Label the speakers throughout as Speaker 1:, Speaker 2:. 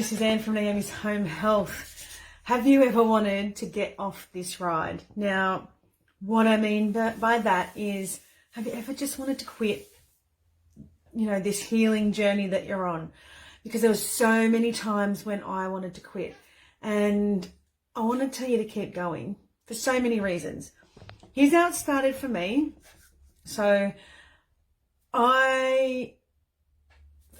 Speaker 1: Suzanne from Naomi's Home Health. Have you ever wanted to get off this ride? Now, what I mean by that is, have you ever just wanted to quit, this healing journey that you're on? Because there were so many times when I wanted to quit, and I want to tell you to keep going for so many reasons. Here's how it started for me. So I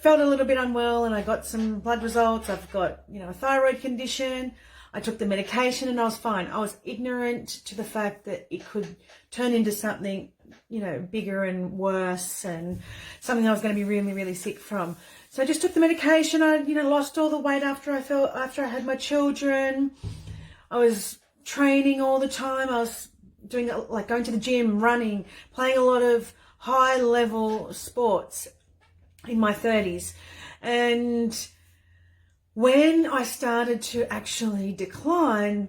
Speaker 1: felt a little bit unwell and I got some blood results. I've got, a thyroid condition. I took the medication and I was fine. I was ignorant to the fact that it could turn into something, bigger and worse, and something I was going to be really, really sick from. So I just took the medication. I, lost all the weight after I had my children. I was training all the time. I was doing going to the gym, running, playing a lot of high level sports in my 30s. And when I started to actually decline,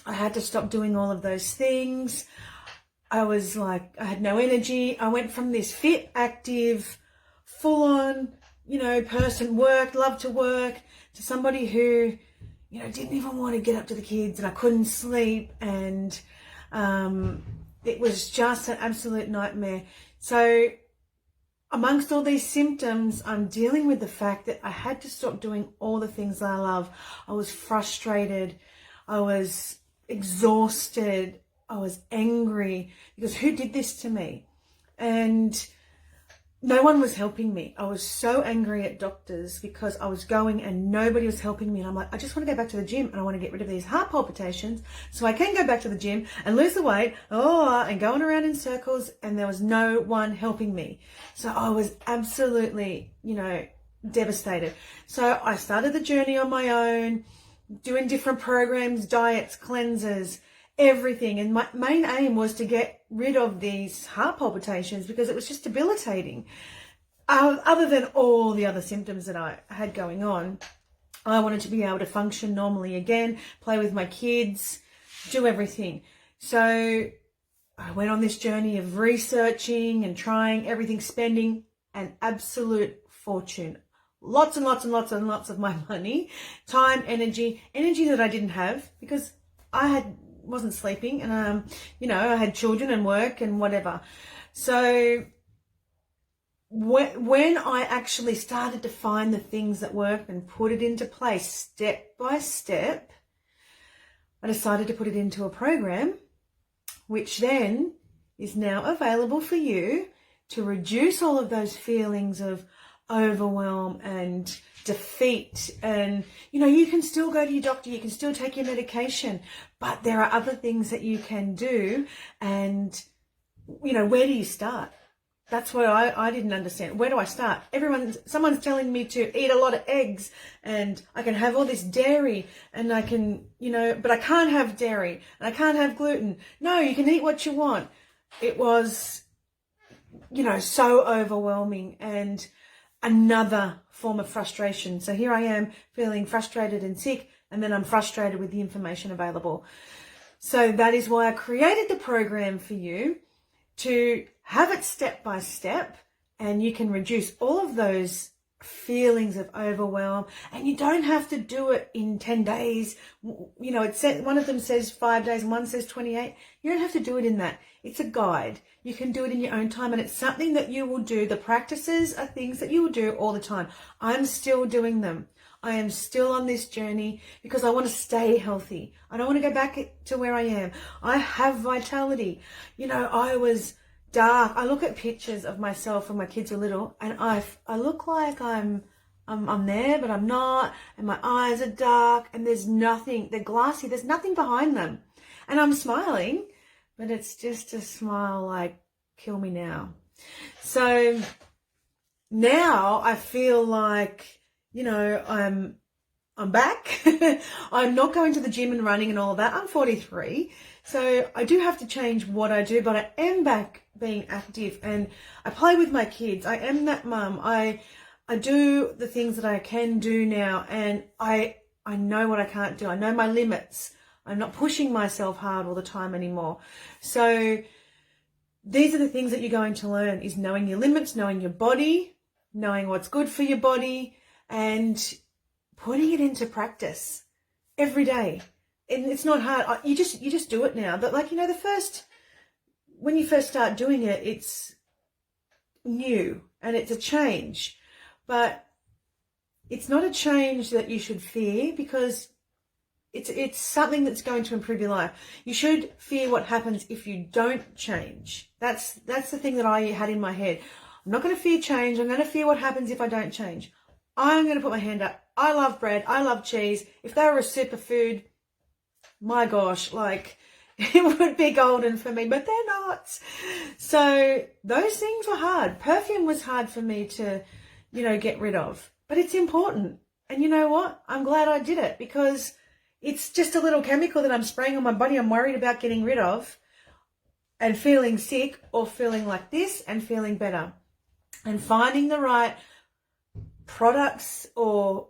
Speaker 1: I had to stop doing all of those things. I had no energy. I went from this fit, active, full on, person, loved to work, to somebody who, didn't even want to get up to the kids, and I couldn't sleep, and it was just an absolute nightmare. So amongst all these symptoms, I'm dealing with the fact that I had to stop doing all the things that I love. I was frustrated. I was exhausted. I was angry because who did this to me? And no one was helping me. I was so angry at doctors because I was going and nobody was helping me. And I'm like, I just want to go back to the gym and I want to get rid of these heart palpitations so I can go back to the gym and lose the weight, and going around in circles, and there was no one helping me. So I was absolutely, devastated. So I started the journey on my own, doing different programs, diets, cleanses, everything. And my main aim was to get rid of these heart palpitations because it was just debilitating. Other than all the other symptoms that I had going on, I wanted to be able to function normally again, play with my kids, do everything. So I went on this journey of researching and trying everything, spending an absolute fortune. Lots and lots and lots and lots of my money, time, energy that I didn't have because I wasn't sleeping, and I had children and work and whatever. So when I actually started to find the things that work and put it into place step by step, I decided to put it into a program which then is now available for you to reduce all of those feelings of overwhelm and defeat. And you can still go to your doctor, you can still take your medication, but there are other things that you can do. And where do you start? That's what I didn't understand. Where do I start? Someone's telling me to eat a lot of eggs and I can have all this dairy and I can, but I can't have dairy and I can't have gluten. No, you can eat what you want. It was, so overwhelming, and another form of frustration. So here I am feeling frustrated and sick, and then I'm frustrated with the information available. So that is why I created the program for you, to have it step by step, and you can reduce all of those feelings of overwhelm, and you don't have to do it in 10 days. It said, one of them says 5 days and one says 28. You don't have to do it in that. It's a guide. You can do it in your own time, and it's something that you will do. The practices are things that you will do all the time. I'm still doing them. I am still on this journey because I want to stay healthy. I don't want to go back to where I am. I have vitality. I was dark. I look at pictures of myself when my kids were little, and I look like I'm there, but I'm not. And my eyes are dark, and there's nothing. They're glassy. There's nothing behind them, and I'm smiling, but it's just a smile like, kill me now. So now I feel like, I'm back. I'm not going to the gym and running and all of that. I'm 43. So I do have to change what I do, but I am back being active, and I play with my kids. I am that mum. I do the things that I can do now, and I know what I can't do. I know my limits. I'm not pushing myself hard all the time anymore. So these are the things that you're going to learn, is knowing your limits, knowing your body, knowing what's good for your body, and putting it into practice every day. And it's not hard. You just do it now. But like, when you first start doing it, it's new and it's a change. But it's not a change that you should fear, because it's something that's going to improve your life. You should fear what happens if you don't change. That's the thing that I had in my head. I'm not going to fear change. I'm going to fear what happens if I don't change. I'm going to put my hand up. I love bread. I love cheese. If they were a superfood, my gosh, like, it would be golden for me, but they're not. So those things were hard. Perfume was hard for me to, get rid of, but it's important. And you know what? I'm glad I did it, because it's just a little chemical that I'm spraying on my body. I'm worried about getting rid of and feeling sick, or feeling like this and feeling better. And finding the right products or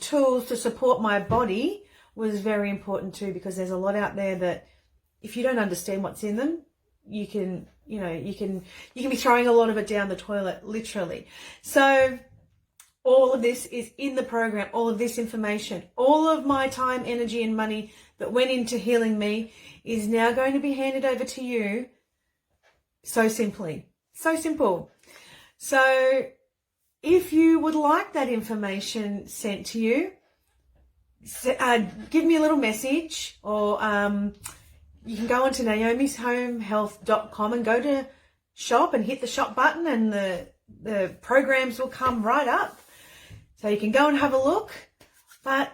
Speaker 1: tools to support my body was very important too, because there's a lot out there that if you don't understand what's in them, you can be throwing a lot of it down the toilet, literally. So all of this is in the program, all of this information, all of my time, energy and money that went into healing me is now going to be handed over to you so simply. So simple. So if you would like that information sent to you, give me a little message, or you can go on to naomishomehealth.com and go to shop and hit the shop button, and the programs will come right up. So you can go and have a look, but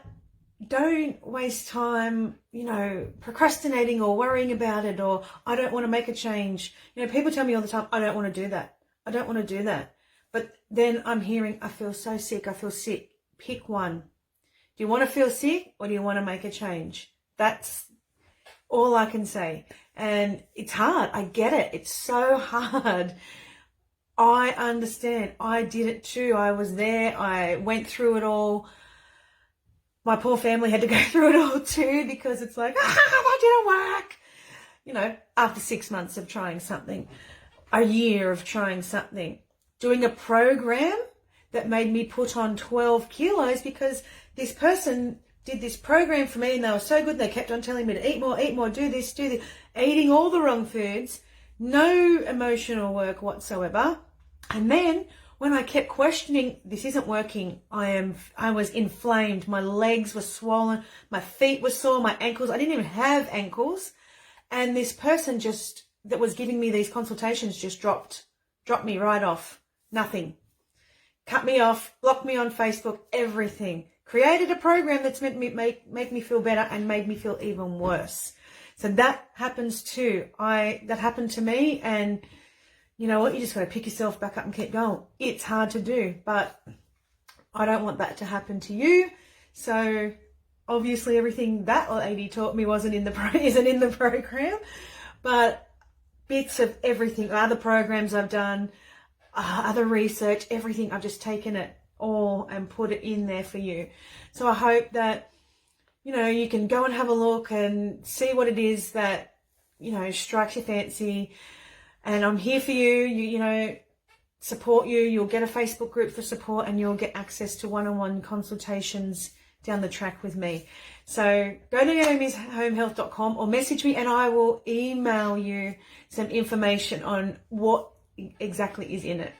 Speaker 1: don't waste time, procrastinating or worrying about it, or I don't want to make a change. People tell me all the time, I don't want to do that. I don't want to do that. But then I'm hearing, I feel so sick. I feel sick. Pick one. Do you want to feel sick, or do you want to make a change? That's all I can say. And it's hard. I get it. It's so hard. I understand. I did it too. I was there. I went through it all. My poor family had to go through it all too, because it's like, that didn't work. After 6 months of trying something, a year of trying something, doing a program that made me put on 12 kilos, because this person did this program for me and they were so good. They kept on telling me to eat more, do this, eating all the wrong foods, no emotional work whatsoever. And then when I kept questioning, this isn't working, I was inflamed. My legs were swollen. My feet were sore, my ankles. I didn't even have ankles. And this person that was giving me these consultations just dropped me right off. Nothing. Cut me off, blocked me on Facebook, everything. Created a program that's meant to make me feel better and made me feel even worse. So that happens too. That happened to me, and you know what? You just got to pick yourself back up and keep going. It's hard to do, but I don't want that to happen to you. So obviously everything that lady taught me isn't in the program, but bits of everything, other programs I've done, other research, everything, I've just taken it all and put it in there for you. So I hope that, you can go and have a look and see what it is that, strikes your fancy. And I'm here for you, support you. You'll get a Facebook group for support, and you'll get access to one-on-one consultations down the track with me. So go to naomishomehealth.com or message me, and I will email you some information on what exactly is in it.